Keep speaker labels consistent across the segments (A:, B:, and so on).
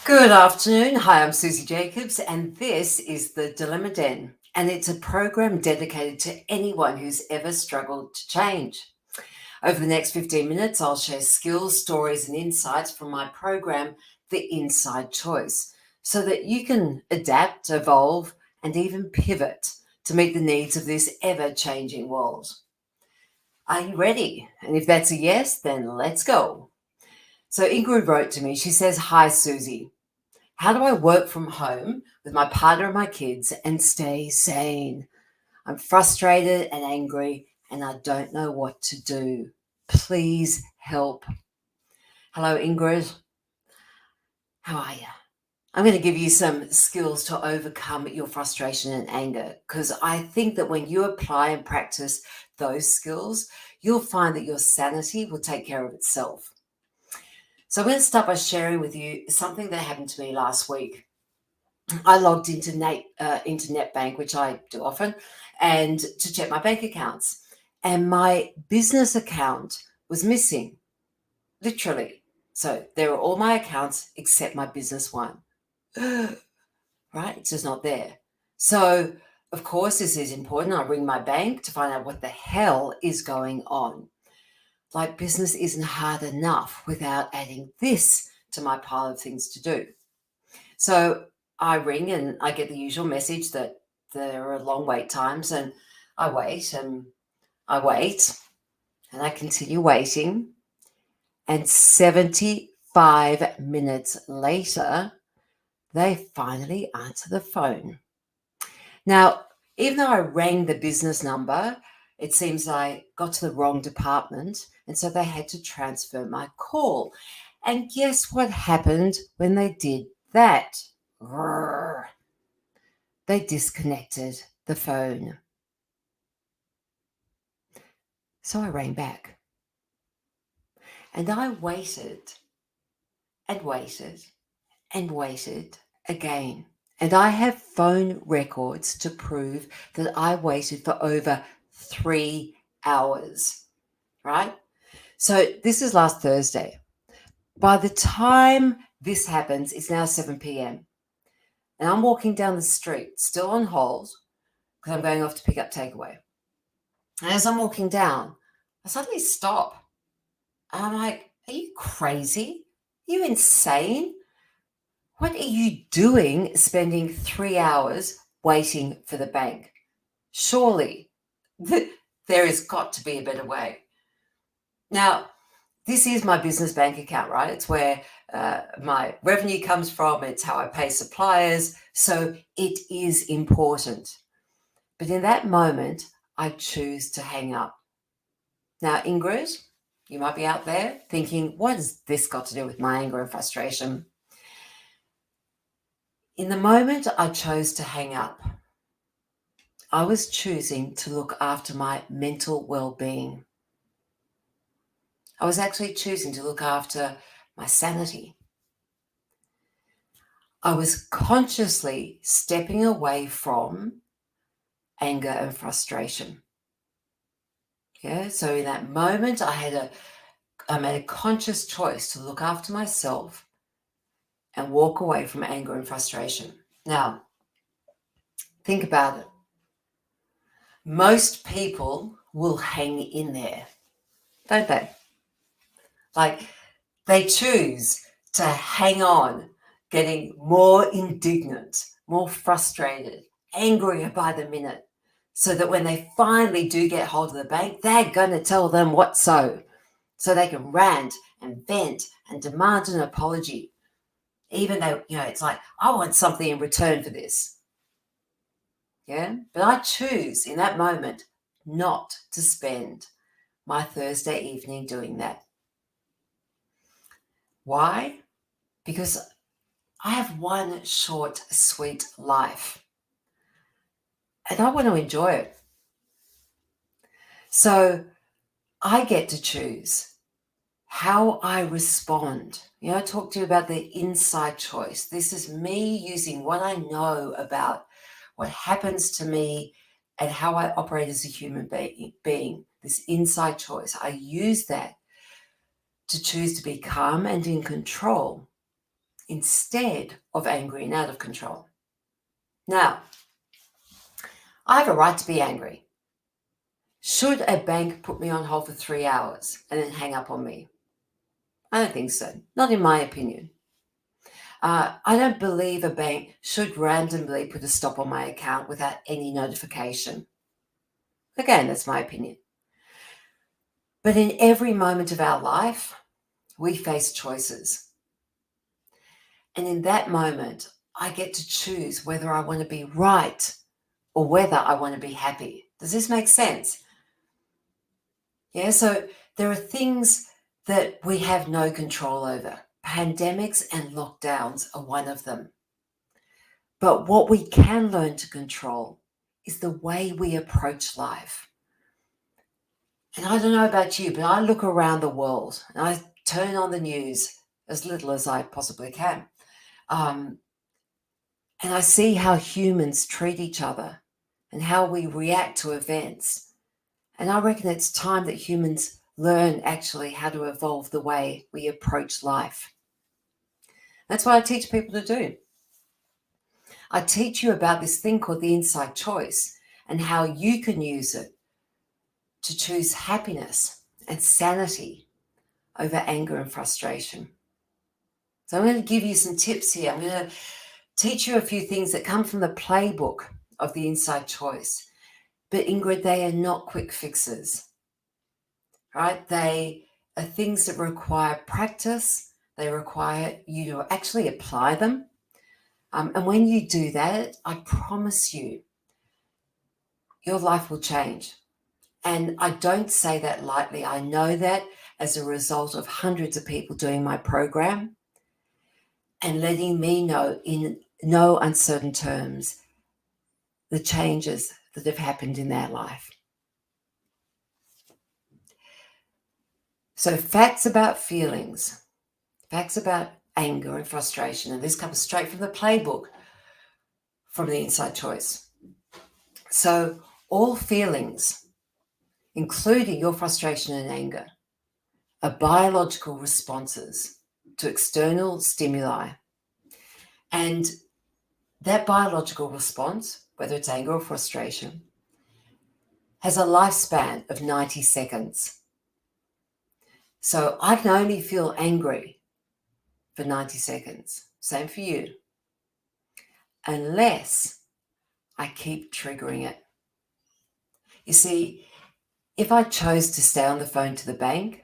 A: Good afternoon. Hi, I'm Susie Jacobs, and this is the Dilemma Den, and it's a program dedicated to anyone who's ever struggled to change. Over the next 15 minutes, I'll share skills, stories, and insights from my program, The Inside Choice, so that you can adapt, evolve, and even pivot to meet the needs of this ever changing world. Are you ready? And if that's a yes, then let's go. So Ingrid wrote to me. She says, "Hi, Susie. How do I work from home with my partner and my kids and stay sane? I'm frustrated and angry and I don't know what to do. Please help." Hello, Ingrid. How are you? I'm going to give you some skills to overcome your frustration and anger because I think that when you apply and practice those skills, you'll find that your sanity will take care of itself. So I'm going to start by sharing with you something that happened to me last week. I logged into NetBank, which I do often, and to check my bank accounts. And my business account was missing, literally. So there are all my accounts except my business one. Right? It's just not there. So, of course, this is important. I ring my bank to find out what the hell is going on. Like, business isn't hard enough without adding this to my pile of things to do. So I ring and I get the usual message that there are long wait times, and I wait and I wait and I continue waiting. And 75 minutes later, they finally answer the phone. Now, even though I rang the business number, it seems I got to the wrong department, and so they had to transfer my call. And guess what happened when they did that? Grrr. They disconnected the phone. So I rang back. And I waited and waited and waited again. And I have phone records to prove that I waited for over 3 hours, right? So this is last Thursday. By the time this happens, it's now 7 p.m. And I'm walking down the street, still on hold, because I'm going off to pick up takeaway. And as I'm walking down, I suddenly stop. And I'm like, are you crazy? Are you insane? What are you doing spending 3 hours waiting for the bank? Surely there has got to be a better way. Now, this is my business bank account, right? It's where my revenue comes from. It's how I pay suppliers. So it is important. But in that moment, I choose to hang up. Now, Ingrid, you might be out there thinking, what has this got to do with my anger and frustration? In the moment I chose to hang up, I was choosing to look after my mental well-being. I was actually choosing to look after my sanity. I was consciously stepping away from anger and frustration. Yeah, so in that moment, I made a conscious choice to look after myself and walk away from anger and frustration. Now, think about it. Most people will hang in there, don't they? Like, they choose to hang on, getting more indignant, more frustrated, angrier by the minute, so that when they finally do get hold of the bank, they're going to tell them what so they can rant and vent and demand an apology. Even though, it's like, I want something in return for this. Yeah. But I choose in that moment not to spend my Thursday evening doing that. Why? Because I have one short, sweet life and I want to enjoy it. So I get to choose how I respond. I talked to you about the inside choice. This is me using what I know about what happens to me and how I operate as a human being, this inside choice. I use that to choose to be calm and in control. instead of angry and out of control. Now, I have a right to be angry. Should a bank put me on hold for 3 hours and then hang up on me? I don't think so. Not in my opinion. I don't believe a bank should randomly put a stop on my account without any notification. Again, that's my opinion. But in every moment of our life, we face choices. And in that moment, I get to choose whether I want to be right or whether I want to be happy. Does this make sense? Yeah, so there are things that we have no control over. Pandemics and lockdowns are one of them. But what we can learn to control is the way we approach life. And I don't know about you, but I look around the world and I turn on the news as little as I possibly can. And I see how humans treat each other and how we react to events. And I reckon it's time that humans learn actually how to evolve the way we approach life. That's what I teach people to do. I teach you about this thing called the inside choice and how you can use it to choose happiness and sanity over anger and frustration. So I'm going to give you some tips here. I'm going to teach you a few things that come from the playbook of the inside choice. But Ingrid, they are not quick fixes, right? They are things that require practice. They require you to actually apply them. And when you do that, I promise you, your life will change. And I don't say that lightly. I know that as a result of hundreds of people doing my program and letting me know in no uncertain terms the changes that have happened in their life. So facts about feelings, facts about anger and frustration, and this comes straight from the playbook from the Inside Choice. So all feelings, including your frustration and anger, are biological responses to external stimuli. And that biological response, whether it's anger or frustration, has a lifespan of 90 seconds. So I can only feel angry for 90 seconds. Same for you. Unless I keep triggering it. You see, if I chose to stay on the phone to the bank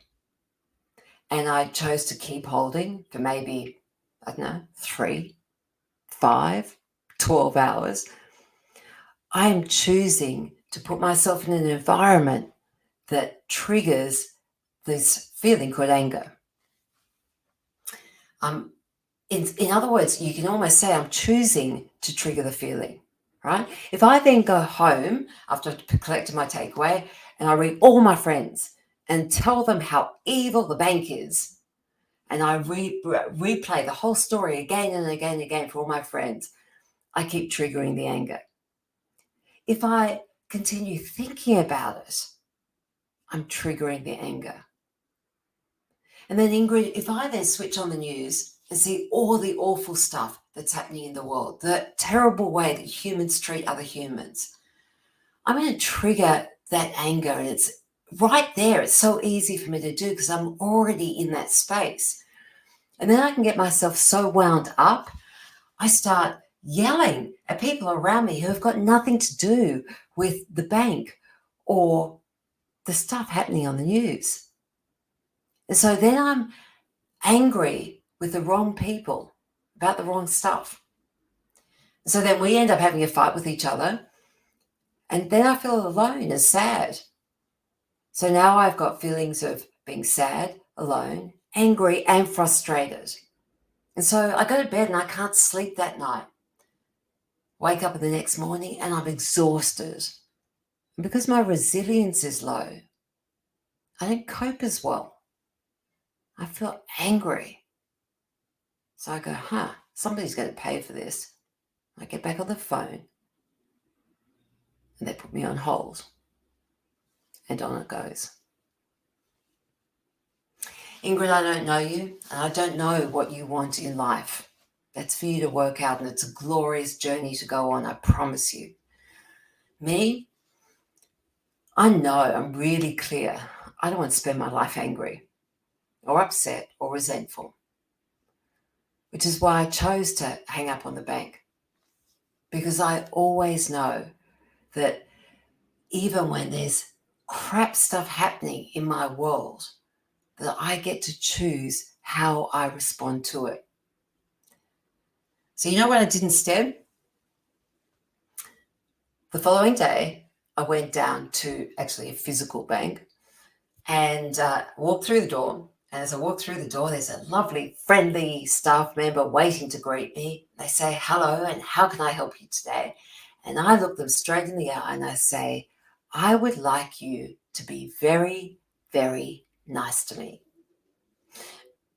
A: and I chose to keep holding for maybe, 3, 5, 12 hours, I am choosing to put myself in an environment that triggers this feeling called anger. In other words, you can almost say I'm choosing to trigger the feeling, right? If I then go home after I've collected my takeaway and I read all my friends and tell them how evil the bank is, and I replay the whole story again and again and again for all my friends, I keep triggering the anger. If I continue thinking about it, I'm triggering the anger. And then Ingrid, if I then switch on the news and see all the awful stuff that's happening in the world, the terrible way that humans treat other humans, I'm going to trigger that anger. And it's right there. It's so easy for me to do because I'm already in that space. And then I can get myself so wound up, I start yelling at people around me who have got nothing to do with the bank or the stuff happening on the news. And so then I'm angry with the wrong people about the wrong stuff. And so then we end up having a fight with each other. And then I feel alone and sad. So now I've got feelings of being sad, alone, angry, and frustrated. And so I go to bed and I can't sleep that night. Wake up the next morning and I'm exhausted. And because my resilience is low, I don't cope as well. I feel angry. So I go, somebody's going to pay for this. I get back on the phone and they put me on hold. And on it goes. Ingrid, I don't know you and I don't know what you want in life. That's for you to work out, and it's a glorious journey to go on, I promise you. Me, I know I'm really clear. I don't want to spend my life angry or upset or resentful, which is why I chose to hang up on the bank, because I always know that even when there's crap stuff happening in my world, that I get to choose how I respond to it. So you know what I did instead? The following day, I went down to actually a physical bank and walked through the door. And as I walked through the door, there's a lovely, friendly staff member waiting to greet me. They say, "Hello, and how can I help you today?" And I look them straight in the eye and I say, "I would like you to be very, very nice to me."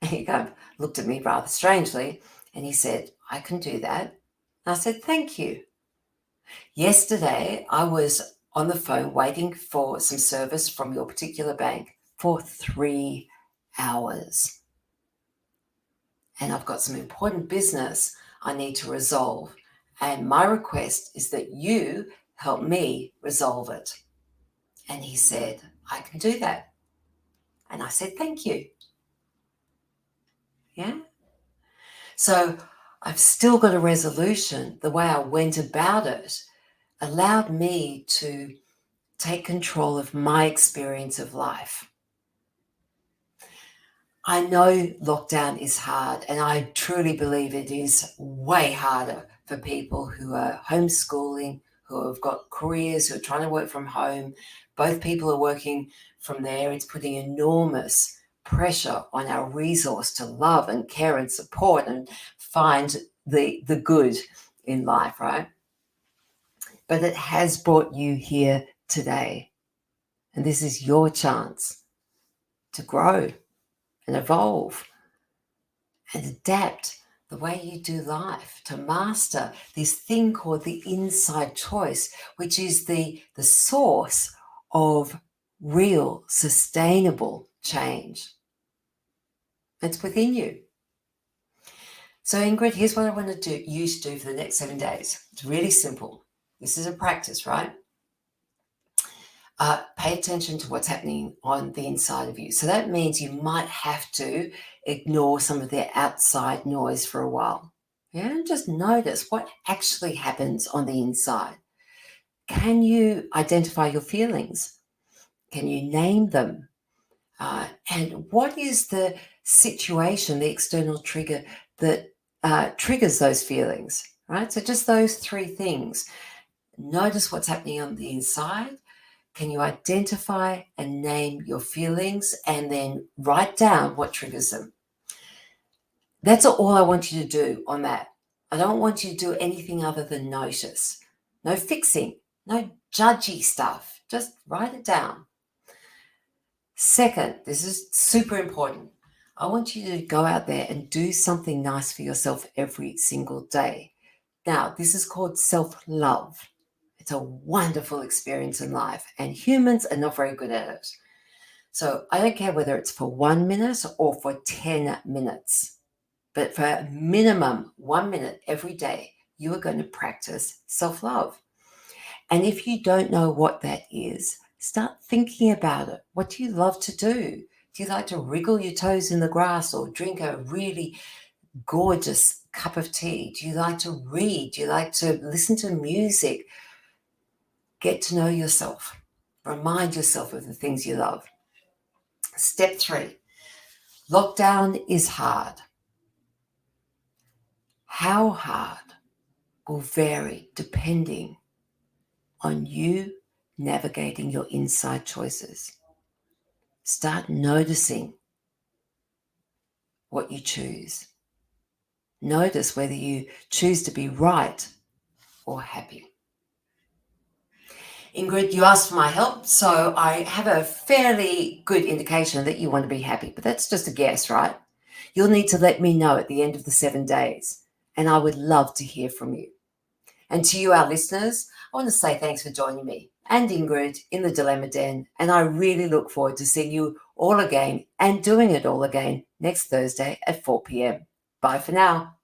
A: And he kind of looked at me rather strangely and he said, "I can do that." And I said, "Thank you." Yesterday, I was on the phone waiting for some service from your particular bank for 3 hours. And I've got some important business I need to resolve. And my request is that you help me resolve it. And he said, "I can do that." And I said, "Thank you." Yeah. So I've still got a resolution. The way I went about it allowed me to take control of my experience of life. I know lockdown is hard, and I truly believe it is way harder for people who are homeschooling, who have got careers, who are trying to work from home. Both people are working from there. It's putting enormous pressure on our resource to love and care and support and find the good in life, right? But it has brought you here today. And this is your chance to grow and evolve and adapt the way you do life, to master this thing called the inside choice, which is the source of real, sustainable change. It's within you. So, Ingrid, here's what I want you to do for the next 7 days. It's really simple. This is a practice, right? Pay attention to what's happening on the inside of you. So that means you might have to ignore some of the outside noise for a while. Yeah, and just notice what actually happens on the inside. Can you identify your feelings? Can you name them? And what is the situation, the external trigger that triggers those feelings, right? So just those 3 things. Notice what's happening on the inside. Can you identify and name your feelings and then write down what triggers them? That's all I want you to do on that. I don't want you to do anything other than notice. No fixing, no judgy stuff. Just write it down. Second, this is super important. I want you to go out there and do something nice for yourself every single day. Now, this is called self-love. It's a wonderful experience in life, and humans are not very good at it. So I don't care whether it's for 1 minute or for 10 minutes, but for a minimum 1 minute every day, you are going to practice self-love. And if you don't know what that is, start thinking about it. What do you love to do? Do you like to wriggle your toes in the grass or drink a really gorgeous cup of tea? Do you like to read? Do you like to listen to music? Get to know yourself. Remind yourself of the things you love. Step 3, lockdown is hard. How hard will vary depending on you navigating your inside choices. Start noticing what you choose. Notice whether you choose to be right or happy. Ingrid, you asked for my help, so I have a fairly good indication that you want to be happy, but that's just a guess, right? You'll need to let me know at the end of the 7 days, and I would love to hear from you. And to you, our listeners, I want to say thanks for joining me and Ingrid in the Dilemma Den, and I really look forward to seeing you all again and doing it all again next Thursday at 4 p.m. Bye for now.